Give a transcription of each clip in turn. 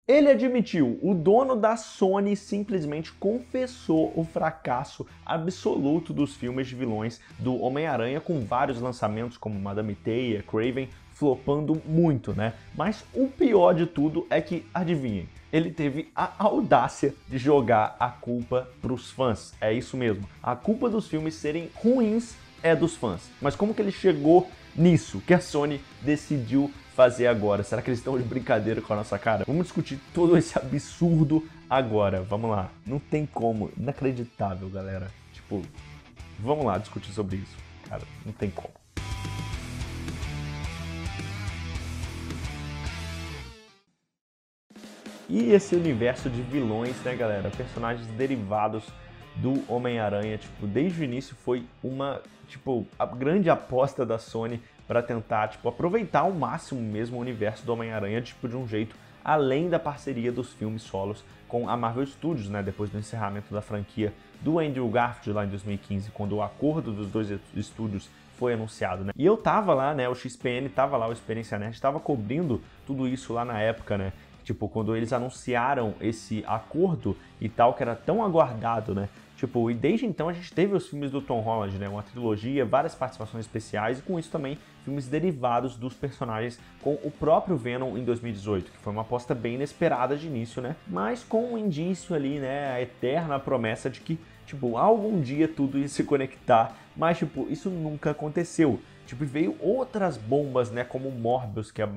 Ele admitiu, o dono da Sony simplesmente confessou o fracasso absoluto dos filmes de vilões do Homem-Aranha, com vários lançamentos como Madame Teia, Kraven, flopando muito, né? Mas o pior de tudo é que, adivinhem, ele teve a audácia de jogar a culpa pros fãs. É isso mesmo, a culpa dos filmes serem ruins é dos fãs. Mas como que ele chegou nisso que a Sony decidiu fazer agora? Será que eles estão de brincadeira com a nossa cara? Vamos discutir todo esse absurdo agora. Vamos lá. Não tem como. Inacreditável, galera. Tipo, vamos lá discutir sobre isso. Cara, não tem como. E esse universo de vilões, né, galera? Personagens derivados do Homem-Aranha, tipo, desde o início foi uma, tipo, a grande aposta da Sony para tentar, tipo, aproveitar ao máximo mesmo o universo do Homem-Aranha, tipo, de um jeito além da parceria dos filmes solos com a Marvel Studios, né, depois do encerramento da franquia do Andrew Garfield lá em 2015, quando o acordo dos dois estúdios foi anunciado, né? E eu tava lá, né, o XPN tava lá, o Experiência Nerd tava cobrindo tudo isso lá na época, né? Tipo, quando eles anunciaram esse acordo e tal, que era tão aguardado, né? Tipo, e desde então a gente teve os filmes do Tom Holland, né? Uma trilogia, várias participações especiais e com isso também filmes derivados dos personagens com o próprio Venom em 2018, que foi uma aposta bem inesperada de início, né? Mas com um indício ali, né? A eterna promessa de que, tipo, algum dia tudo ia se conectar, mas, tipo, isso nunca aconteceu. Tipo, veio outras bombas, né, como o Morbius, que a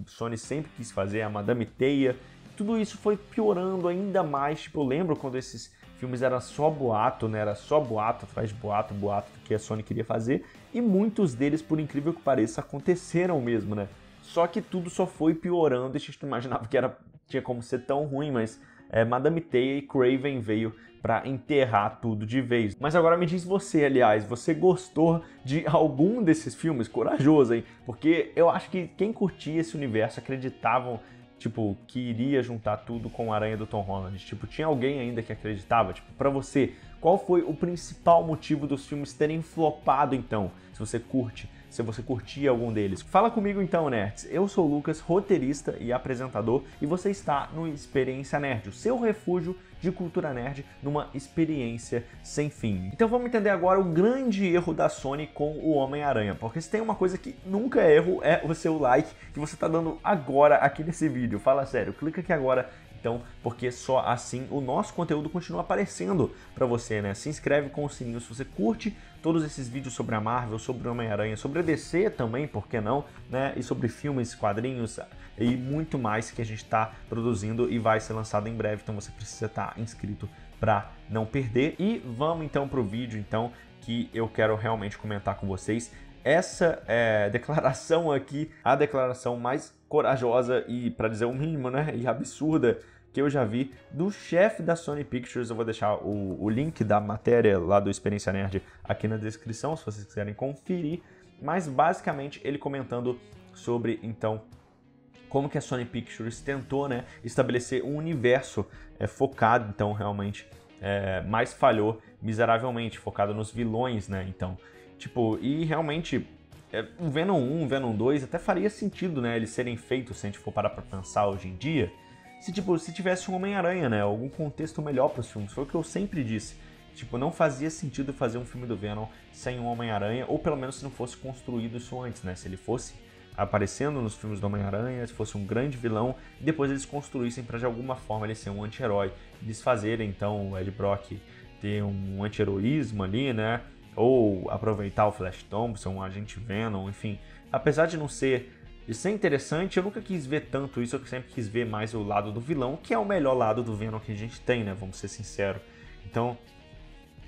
Sony sempre quis fazer, a Madame Teia. Tudo isso foi piorando ainda mais. Tipo, eu lembro quando esses filmes eram só boato, né, era só boato atrás de boato, boato que a Sony queria fazer. E muitos deles, por incrível que pareça, aconteceram mesmo, né. Só que tudo só foi piorando. A gente não imaginava que tinha como ser tão ruim, mas Madame Teia e Kraven veio para enterrar tudo de vez. Mas agora me diz você, aliás, você gostou de algum desses filmes? Corajoso, hein? Porque eu acho que quem curtia esse universo acreditavam, tipo, que iria juntar tudo com a Aranha do Tom Holland. Tipo, tinha alguém ainda que acreditava? Tipo, pra você, qual foi o principal motivo dos filmes terem flopado, então? Se você curte, se você curtia algum deles. Fala comigo então, nerds. Eu sou o Lucas, roteirista e apresentador, e você está no Experiência Nerd, o seu refúgio de cultura nerd numa experiência sem fim. Então vamos entender agora o grande erro da Sony com o Homem-Aranha, porque se tem uma coisa que nunca é erro, é o seu like que você está dando agora aqui nesse vídeo. Fala sério, clica aqui agora. Então, porque só assim o nosso conteúdo continua aparecendo para você, né? Se inscreve com o sininho se você curte todos esses vídeos sobre a Marvel, sobre o Homem-Aranha, sobre a DC também, por que não, né? E sobre filmes, quadrinhos e muito mais que a gente está produzindo e vai ser lançado em breve. Então você precisa estar inscrito para não perder. E vamos então para o vídeo então que eu quero realmente comentar com vocês. Essa declaração aqui, a declaração mais corajosa e, para dizer o mínimo, né, e absurda que eu já vi do chefe da Sony Pictures. Eu vou deixar o link da matéria lá do Experiência Nerd aqui na descrição, se vocês quiserem conferir. Mas basicamente ele comentando sobre, então, como que a Sony Pictures tentou, né, estabelecer um universo focado, então, realmente, mas falhou miseravelmente, focado nos vilões, né, então, tipo, e realmente, o Venom 1, o Venom 2 até faria sentido, né, eles serem feitos, se a gente for parar pra pensar hoje em dia, se tivesse um Homem-Aranha, né, algum contexto melhor para os filmes. Foi o que eu sempre disse. Tipo, não fazia sentido fazer um filme do Venom sem um Homem-Aranha, ou pelo menos se não fosse construído isso antes, né? Se ele fosse aparecendo nos filmes do Homem-Aranha, se fosse um grande vilão, e depois eles construíssem para de alguma forma ele ser um anti-herói. Eles fazerem, então, o Ed Brock ter um anti-heroísmo ali, né? Ou aproveitar o Flash Thompson, o Agente Venom, enfim. Apesar de não ser... de ser interessante, eu nunca quis ver tanto isso, eu sempre quis ver mais o lado do vilão, que é o melhor lado do Venom que a gente tem, né? Vamos ser sinceros. Então,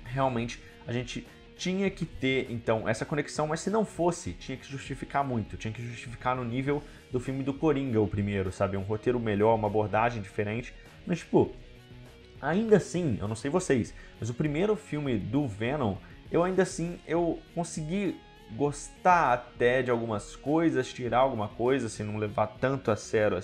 realmente, a gente tinha que ter, então, essa conexão, mas se não fosse, tinha que justificar muito. Tinha que justificar no nível do filme do Coringa, o primeiro, sabe? Um roteiro melhor, uma abordagem diferente. Mas, tipo, ainda assim, eu não sei vocês, mas o primeiro filme do Venom, eu ainda assim, eu consegui gostar até de algumas coisas, tirar alguma coisa, se não levar tanto a sério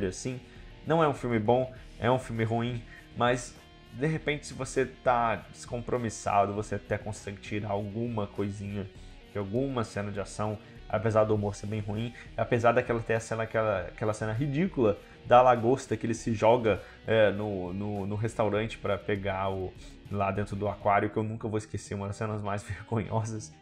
assim. Não é um filme bom, é um filme ruim, mas de repente se você tá descompromissado, você até consegue tirar alguma coisinha de alguma cena de ação apesar do humor ser bem ruim, apesar daquela ter aquela cena ridícula da lagosta que ele se joga no restaurante para pegar lá dentro do aquário, que eu nunca vou esquecer, uma das cenas mais vergonhosas.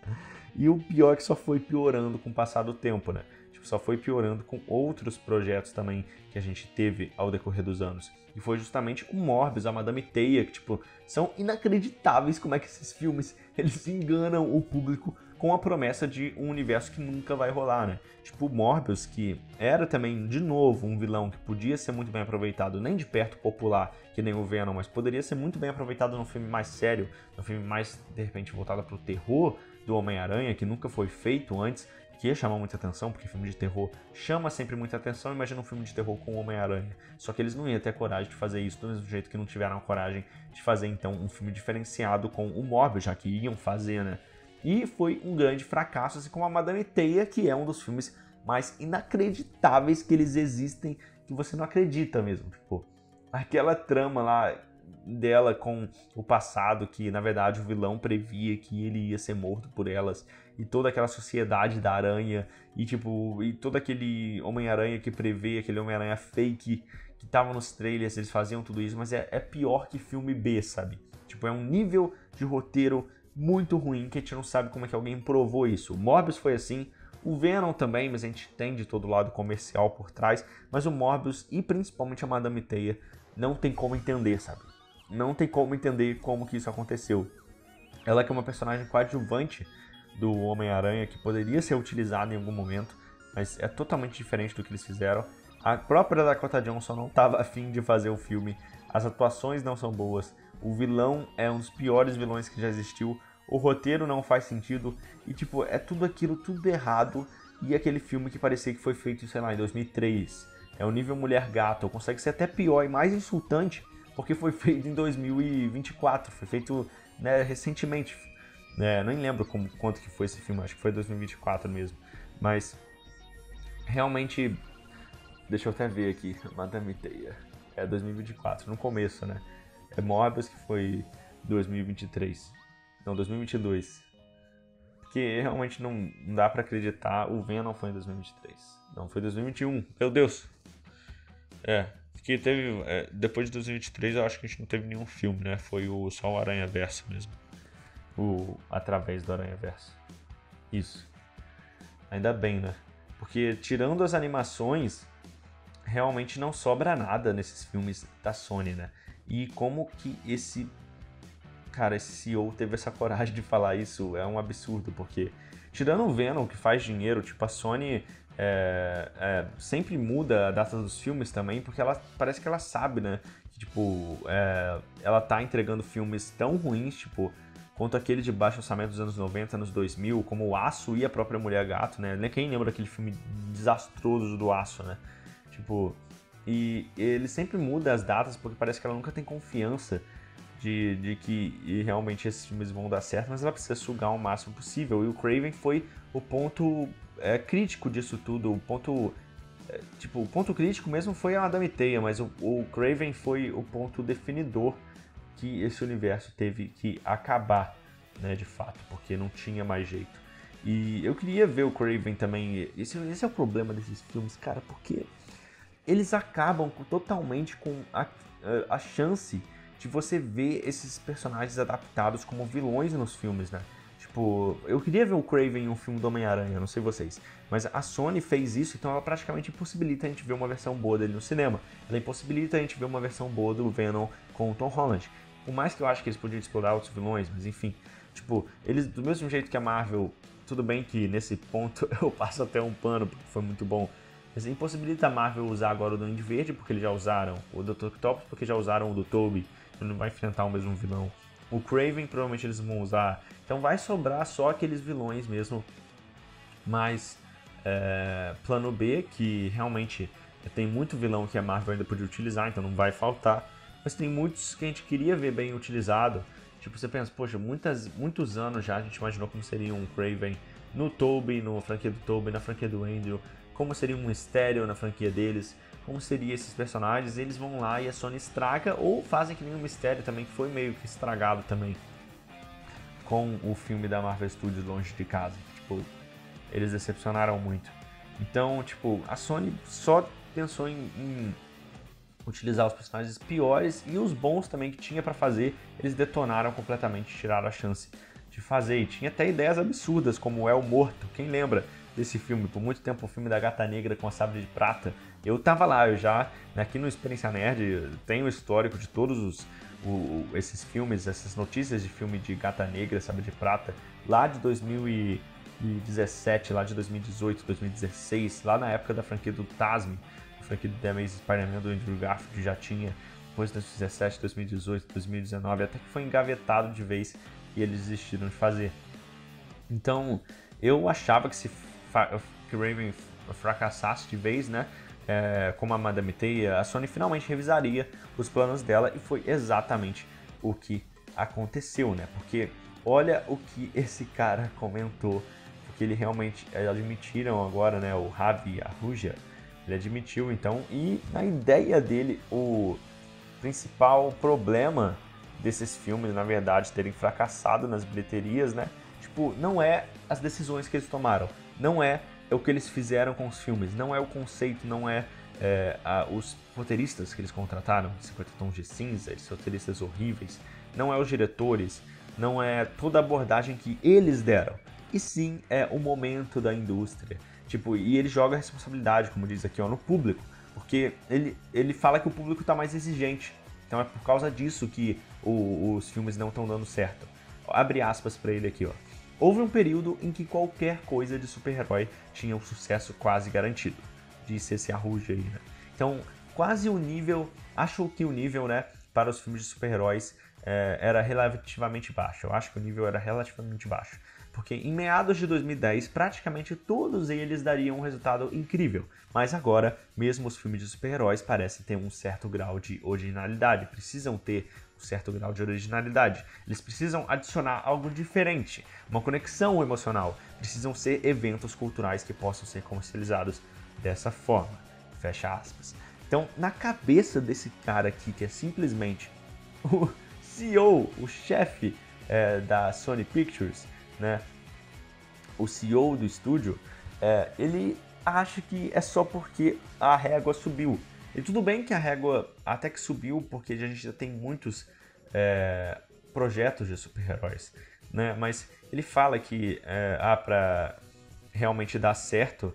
E o pior é que só foi piorando com o passar do tempo, né? Tipo, só foi piorando com outros projetos também que a gente teve ao decorrer dos anos. E foi justamente o Morbius, a Madame Teia, que, tipo, são inacreditáveis como é que esses filmes, eles enganam o público com a promessa de um universo que nunca vai rolar, né? Tipo, o Morbius, que era também, de novo, um vilão que podia ser muito bem aproveitado, nem de perto popular, que nem o Venom, mas poderia ser muito bem aproveitado num filme mais sério, num filme mais, de repente, voltado pro terror do Homem-Aranha, que nunca foi feito antes, que ia chamar muita atenção, porque filme de terror chama sempre muita atenção. Imagina um filme de terror com o Homem-Aranha. Só que eles não iam ter coragem de fazer isso, do mesmo jeito que não tiveram a coragem de fazer, então, um filme diferenciado com o Morbius, já que iam fazer, né? E foi um grande fracasso, assim como a Madame Teia, que é um dos filmes mais inacreditáveis que eles existem, que você não acredita mesmo. Tipo, aquela trama lá dela com o passado, que na verdade o vilão previa que ele ia ser morto por elas, e toda aquela sociedade da aranha, e tipo, e todo aquele Homem-Aranha que prevê, aquele Homem-Aranha fake que tava nos trailers, eles faziam tudo isso, mas é pior que filme B, sabe? Tipo, é um nível de roteiro muito ruim que a gente não sabe como é que alguém provou isso. O Morbius foi assim, o Venom também, mas a gente tem de todo lado comercial por trás, mas o Morbius e principalmente a Madame Teia não tem como entender, sabe? Não tem como entender como que isso aconteceu. Ela que é uma personagem coadjuvante do Homem-Aranha que poderia ser utilizada em algum momento, mas é totalmente diferente do que eles fizeram. A própria Dakota Johnson não estava afim de fazer o filme, as atuações não são boas, o vilão é um dos piores vilões que já existiu, o roteiro não faz sentido, e tipo, é tudo aquilo, tudo errado, e aquele filme que parecia que foi feito, sei lá, em 2003. É o nível Mulher Gato, consegue ser até pior e mais insultante, porque foi feito em 2024, foi feito, né, recentemente. Nem lembro quanto que foi esse filme, acho que foi 2024 mesmo. Mas, realmente, deixa eu até ver aqui, Madame Teia. É 2024, no começo, né? É Morbius que foi 2023. Não, 2022. Porque realmente não dá pra acreditar, o Venom foi em 2023. Não, foi 2021, meu Deus! Porque teve, depois de 2023 eu acho que a gente não teve nenhum filme, né? Foi só o Aranhaverso mesmo. Através do Aranhaverso. Isso. Ainda bem, né? Porque tirando as animações, realmente não sobra nada nesses filmes da Sony, né? E como que esse CEO teve essa coragem de falar isso é um absurdo, porque tirando o Venom, que faz dinheiro, tipo, a Sony sempre muda a data dos filmes também, porque parece que ela sabe, né? Que, tipo, ela tá entregando filmes tão ruins, tipo, quanto aquele de baixo orçamento dos anos 90, anos 2000, como O Aço e a própria Mulher Gato, né? Quem lembra daquele filme desastroso do Aço, né? Tipo, e ele sempre muda as datas porque parece que ela nunca tem confiança de que realmente esses filmes vão dar certo, mas ela precisa sugar o máximo possível. E o Craven foi o ponto crítico disso tudo. O ponto crítico mesmo foi a Madame Teia, mas o Craven foi o ponto definidor que esse universo teve que acabar, né, de fato, porque não tinha mais jeito. E eu queria ver o Craven também. Esse é o problema desses filmes, cara, porque eles acabam totalmente com a chance de você ver esses personagens adaptados como vilões nos filmes, né? Tipo, eu queria ver o Craven em um filme do Homem-Aranha, não sei vocês, mas a Sony fez isso, então ela praticamente impossibilita a gente ver uma versão boa dele no cinema. Ela impossibilita a gente ver uma versão boa do Venom com o Tom Holland. Por mais que eu acho que eles podiam explorar outros vilões, mas enfim, tipo, eles do mesmo jeito que a Marvel, tudo bem que nesse ponto eu passo até um pano, porque foi muito bom, mas impossibilita a Marvel usar agora o Duende Verde, porque eles já usaram, o Dr. Octopus, porque já usaram o do Tobey, ele não vai enfrentar o mesmo vilão. O Craven provavelmente eles vão usar, então vai sobrar só aqueles vilões mesmo, mas plano B, que realmente tem muito vilão que a Marvel ainda podia utilizar, então não vai faltar, mas tem muitos que a gente queria ver bem utilizado. Tipo, você pensa, poxa, muitos anos já a gente imaginou como seria um Craven no Tobey, na franquia do Tobey, na franquia do Andrew, como seria um Mysterio na franquia deles, como seriam esses personagens. Eles vão lá e a Sony estraga, ou fazem que nem o Mysterio também, que foi meio que estragado também com o filme da Marvel Studios Longe de Casa. Tipo, eles decepcionaram muito. Então, tipo, a Sony só pensou em utilizar os personagens piores e os bons também que tinha pra fazer, eles detonaram completamente, tiraram a chance de fazer. E tinha até ideias absurdas, como o El Morto. Quem lembra desse filme? Por muito tempo o filme da Gata Negra com a Sabre de Prata. Eu tava lá, eu já, aqui no Experiência Nerd, tenho o histórico de todos esses filmes, essas notícias de filme de Gata Negra, Sabre de Prata, lá de 2017, lá de 2018, 2016, lá na época da franquia do Tasme, a franquia do The Amazing Spider-Man do Andrew Garfield já tinha, depois de 2017, 2018, 2019, até que foi engavetado de vez e eles desistiram de fazer. Então, eu achava que que Raven fracassasse de vez, né? Como a Madame Teia, a Sony finalmente revisaria os planos dela e foi exatamente o que aconteceu, né? Porque olha o que esse cara comentou, porque ele realmente, admitiram agora, né? O Javi Arruja, ele admitiu então, e na ideia dele, o principal problema desses filmes, na verdade, terem fracassado nas bilheterias, né? Tipo, não é as decisões que eles tomaram, não é o que eles fizeram com os filmes, não é o conceito, não é, os roteiristas que eles contrataram, 50 Tons de Cinza, esses roteiristas horríveis, não é os diretores, não é toda a abordagem que eles deram, e sim é o momento da indústria. Tipo, e ele joga a responsabilidade, como diz aqui, ó, no público, porque ele fala que o público está mais exigente, então é por causa disso que os filmes não estão dando certo. Abre aspas para ele aqui, ó. Houve um período em que qualquer coisa de super-herói tinha um sucesso quase garantido, disse esse Arruja aí, né? Então, quase o nível, acho que o nível, né, para os filmes de super-heróis era relativamente baixo. Eu acho que o nível era relativamente baixo. Porque em meados de 2010, praticamente todos eles dariam um resultado incrível. Mas agora, mesmo os filmes de super-heróis parecem ter um certo grau de originalidade, precisam ter um certo grau de originalidade. Eles precisam adicionar algo diferente, uma conexão emocional. Precisam ser eventos culturais que possam ser comercializados dessa forma. Fecha aspas. Então, na cabeça desse cara aqui, que é simplesmente o CEO, o chefe da Sony Pictures, né? O CEO do estúdio, ele acha que é só porque a régua subiu. E tudo bem que a régua até que subiu, porque a gente já tem muitos projetos de super-heróis, né? Mas ele fala que para realmente dar certo,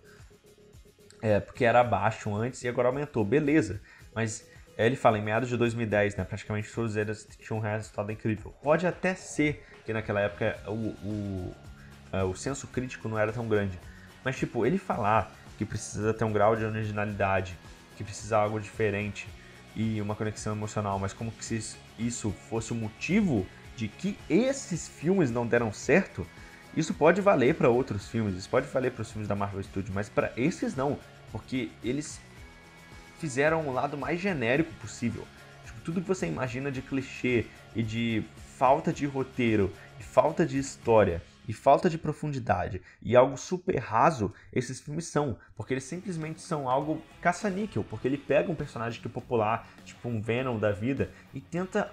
porque era baixo antes e agora aumentou, beleza. Mas ele fala, em meados de 2010, né, praticamente todos eles tinham um resultado incrível. Pode até ser que naquela época o senso crítico não era tão grande. Mas, tipo, ele falar que precisa ter um grau de originalidade, que precisa de algo diferente e uma conexão emocional, mas como que se isso fosse o motivo de que esses filmes não deram certo, isso pode valer para outros filmes, isso pode valer para os filmes da Marvel Studios, mas para esses não, porque eles fizeram o lado mais genérico possível. Tipo, tudo que você imagina de clichê e de falta de roteiro, de falta de história e falta de profundidade e algo super raso, esses filmes são, porque eles simplesmente são algo caça-níquel, porque ele pega um personagem que é popular, tipo um Venom da vida, e tenta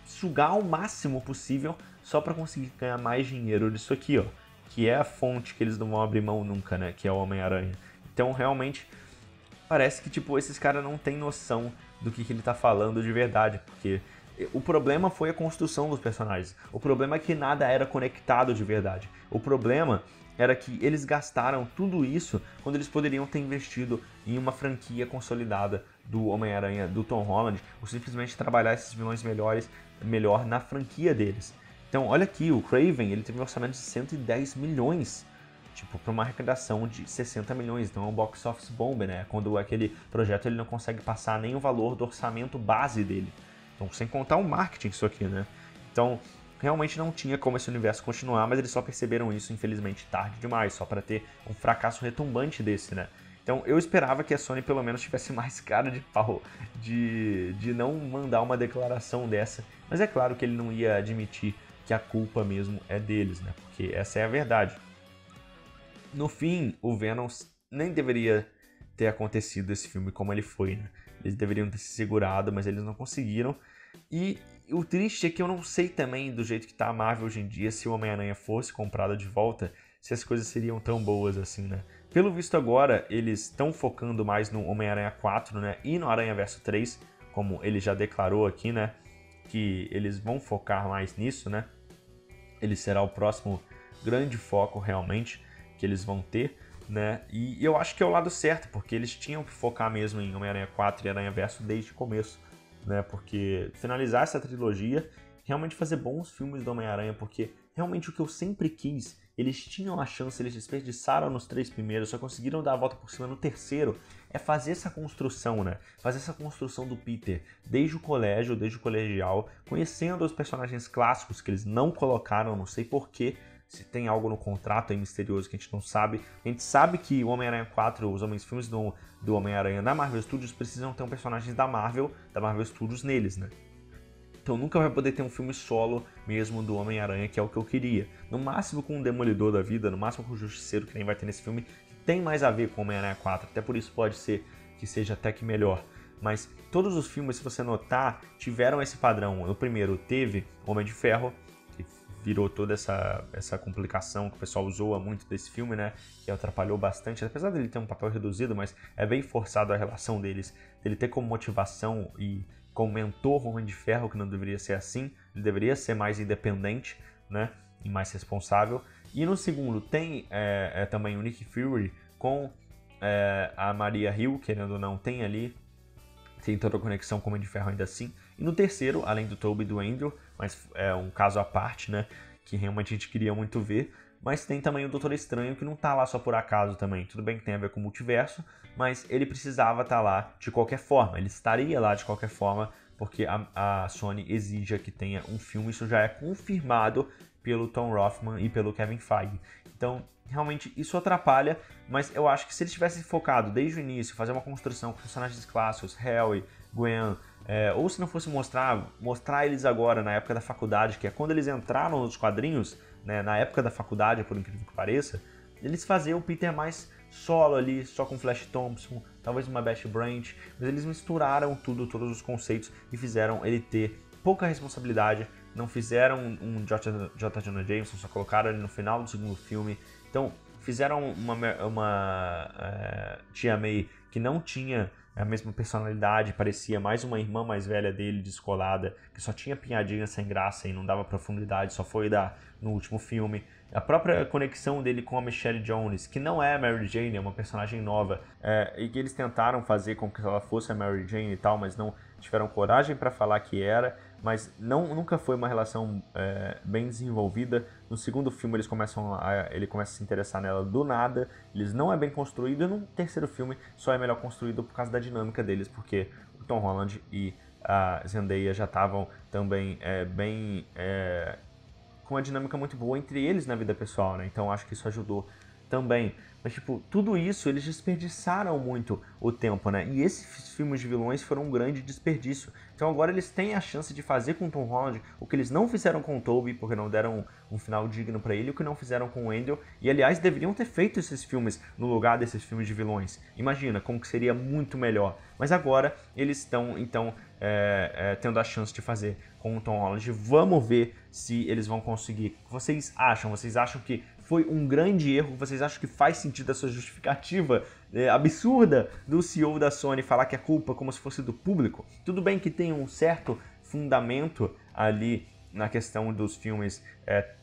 sugar ao máximo possível só para conseguir ganhar mais dinheiro disso aqui, ó, que é a fonte que eles não vão abrir mão nunca, né, que é o Homem-Aranha. Então, realmente, parece que, tipo, esses caras não têm noção do que ele tá falando de verdade, porque o problema foi a construção dos personagens. O problema é que nada era conectado de verdade. O problema era que eles gastaram tudo isso quando eles poderiam ter investido em uma franquia consolidada do Homem-Aranha, do Tom Holland, ou simplesmente trabalhar esses vilões melhor na franquia deles. Então, olha aqui, o Kraven, ele teve um orçamento de 110 milhões. Tipo, para uma arrecadação de 60 milhões, então é um box office bomb, né? Quando aquele projeto ele não consegue passar nem o valor do orçamento base dele. Então, sem contar o marketing isso aqui, né? Então, realmente não tinha como esse universo continuar, mas eles só perceberam isso, infelizmente, tarde demais, só para ter um fracasso retumbante desse, né? Então, eu esperava que a Sony pelo menos tivesse mais cara de pau de não mandar uma declaração dessa, mas é claro que ele não ia admitir que a culpa mesmo é deles, né? Porque essa é a verdade. No fim, o Venom nem deveria ter acontecido esse filme como ele foi, né? Eles deveriam ter se segurado, mas eles não conseguiram. E o triste é que eu não sei também, do jeito que tá a Marvel hoje em dia, se o Homem-Aranha fosse comprado de volta, se as coisas seriam tão boas assim, né? Pelo visto agora, eles estão focando mais no Homem-Aranha 4, né? E no Aranhaverso 3, como ele já declarou aqui, né? Que eles vão focar mais nisso, né? Ele será o próximo grande foco realmente que eles vão ter, né? E eu acho que é o lado certo, porque eles tinham que focar mesmo em Homem-Aranha 4 e Aranhaverso desde o começo, né? Porque finalizar essa trilogia, realmente fazer bons filmes do Homem-Aranha, porque realmente o que eu sempre quis, eles tinham a chance, eles desperdiçaram nos 3 primeiros, só conseguiram dar a volta por cima no terceiro, é fazer essa construção, né? Fazer essa construção do Peter, desde o colégio, desde o colegial, conhecendo os personagens clássicos que eles não colocaram, não sei porquê, se tem algo no contrato aí misterioso que a gente não sabe. A gente sabe que o Homem-Aranha 4, os filmes do Homem-Aranha da Marvel Studios precisam ter um personagem da Marvel Studios neles, né? Então nunca vai poder ter um filme solo mesmo do Homem-Aranha, que é o que eu queria. No máximo com o Demolidor da vida, no máximo com o Justiceiro, que nem vai ter nesse filme, tem mais a ver com o Homem-Aranha 4, até por isso pode ser que seja até que melhor. Mas todos os filmes, se você notar, tiveram esse padrão. No primeiro teve Homem de Ferro, que virou toda essa complicação que o pessoal zoa muito desse filme, né? Que atrapalhou bastante, apesar dele ter um papel reduzido, mas é bem forçado a relação deles, dele ter como motivação e como mentor Homem de Ferro, que não deveria ser assim, ele deveria ser mais independente, né, e mais responsável. E no segundo tem também o Nick Fury com a Maria Hill, querendo ou não, tem toda a conexão com o Homem de Ferro ainda assim. E no terceiro, além do Tobey e do Andrew, mas é um caso à parte, né, que realmente a gente queria muito ver, mas tem também o Doutor Estranho, que não tá lá só por acaso também. Tudo bem que tem a ver com o multiverso, mas ele precisava estar lá de qualquer forma. Ele estaria lá de qualquer forma, porque a Sony exige que tenha um filme. Isso já é confirmado pelo Tom Rothman e pelo Kevin Feige. Então, realmente, isso atrapalha, mas eu acho que se eles tivessem focado desde o início, fazer uma construção com personagens clássicos, Harry, Gwen, ou se não fosse mostrar eles agora, na época da faculdade, que é quando eles entraram nos quadrinhos, né, na época da faculdade, por incrível que pareça, eles faziam o Peter mais solo ali, só com Flash Thompson, talvez uma Beth Branch, mas eles misturaram todos os conceitos e fizeram ele ter pouca responsabilidade, não fizeram um J. Jonah Jameson, só colocaram ele no final do segundo filme, então fizeram uma Tia May que não tinha a mesma personalidade, parecia mais uma irmã mais velha dele, descolada, que só tinha piadinha sem graça e não dava profundidade, só foi dar no último filme. A própria conexão dele com a Michelle Jones, que não é a Mary Jane, é uma personagem nova, e que eles tentaram fazer com que ela fosse a Mary Jane e tal, mas não tiveram coragem para falar que era, mas nunca foi uma relação bem desenvolvida. No segundo filme ele começa a se interessar nela do nada, eles não é bem construído, e no terceiro filme só é melhor construído por causa da dinâmica deles, porque o Tom Holland e a Zendaya já estavam também com uma dinâmica muito boa entre eles na vida pessoal, né? Então acho que isso ajudou também. Mas, tipo, tudo isso, eles desperdiçaram muito o tempo, né? E esses filmes de vilões foram um grande desperdício. Então agora eles têm a chance de fazer com o Tom Holland o que eles não fizeram com o Tobey, porque não deram um final digno pra ele, o que não fizeram com o Andrew. E, aliás, deveriam ter feito esses filmes no lugar desses filmes de vilões. Imagina como que seria muito melhor. Mas agora eles estão, então, tendo a chance de fazer com o Tom Holland. Vamos ver se eles vão conseguir. O que vocês acham? Vocês acham que foi um grande erro? Vocês acham que faz sentido essa justificativa absurda do CEO da Sony falar que a culpa é como se fosse do público? Tudo bem que tem um certo fundamento ali na questão dos filmes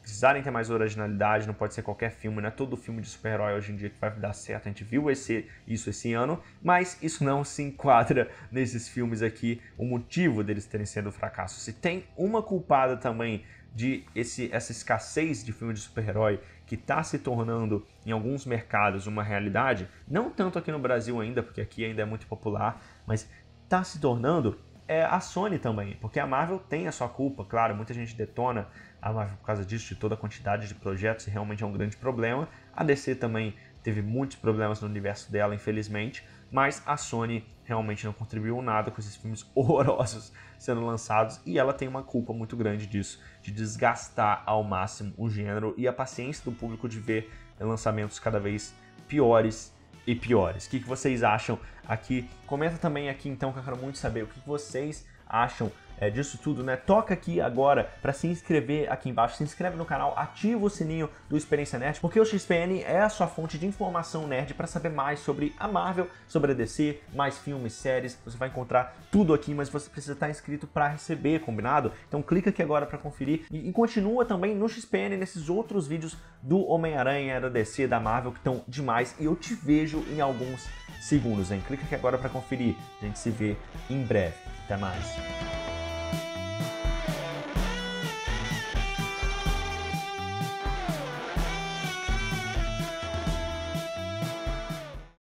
precisarem ter mais originalidade, não pode ser qualquer filme, não é todo filme de super-herói hoje em dia que vai dar certo, a gente viu isso esse ano, mas isso não se enquadra nesses filmes aqui, o motivo deles terem sido fracasso. Se tem uma culpada também de essa escassez de filme de super-herói que está se tornando em alguns mercados uma realidade, não tanto aqui no Brasil ainda, porque aqui ainda é muito popular, mas está se tornando a Sony também, porque a Marvel tem a sua culpa, claro, muita gente detona a Marvel por causa disso, de toda a quantidade de projetos, e realmente é um grande problema. A DC também teve muitos problemas no universo dela, infelizmente, mas a Sony realmente não contribuiu nada com esses filmes horrorosos sendo lançados, e ela tem uma culpa muito grande disso, de desgastar ao máximo o gênero e a paciência do público de ver lançamentos cada vez piores e piores. O que vocês acham aqui? Comenta também aqui então, que eu quero muito saber o que vocês acham disso tudo, né? Toca aqui agora para se inscrever aqui embaixo, se inscreve no canal, ativa o sininho do Experiência Nerd, porque o XPN é a sua fonte de informação nerd para saber mais sobre a Marvel, sobre a DC, mais filmes, séries, você vai encontrar tudo aqui, mas você precisa estar inscrito para receber, combinado? Então clica aqui agora para conferir e continua também no XPN nesses outros vídeos do Homem-Aranha, da DC, da Marvel, que estão demais, e eu te vejo em alguns segundos, hein? Clica aqui agora para conferir. A gente se vê em breve. Até mais.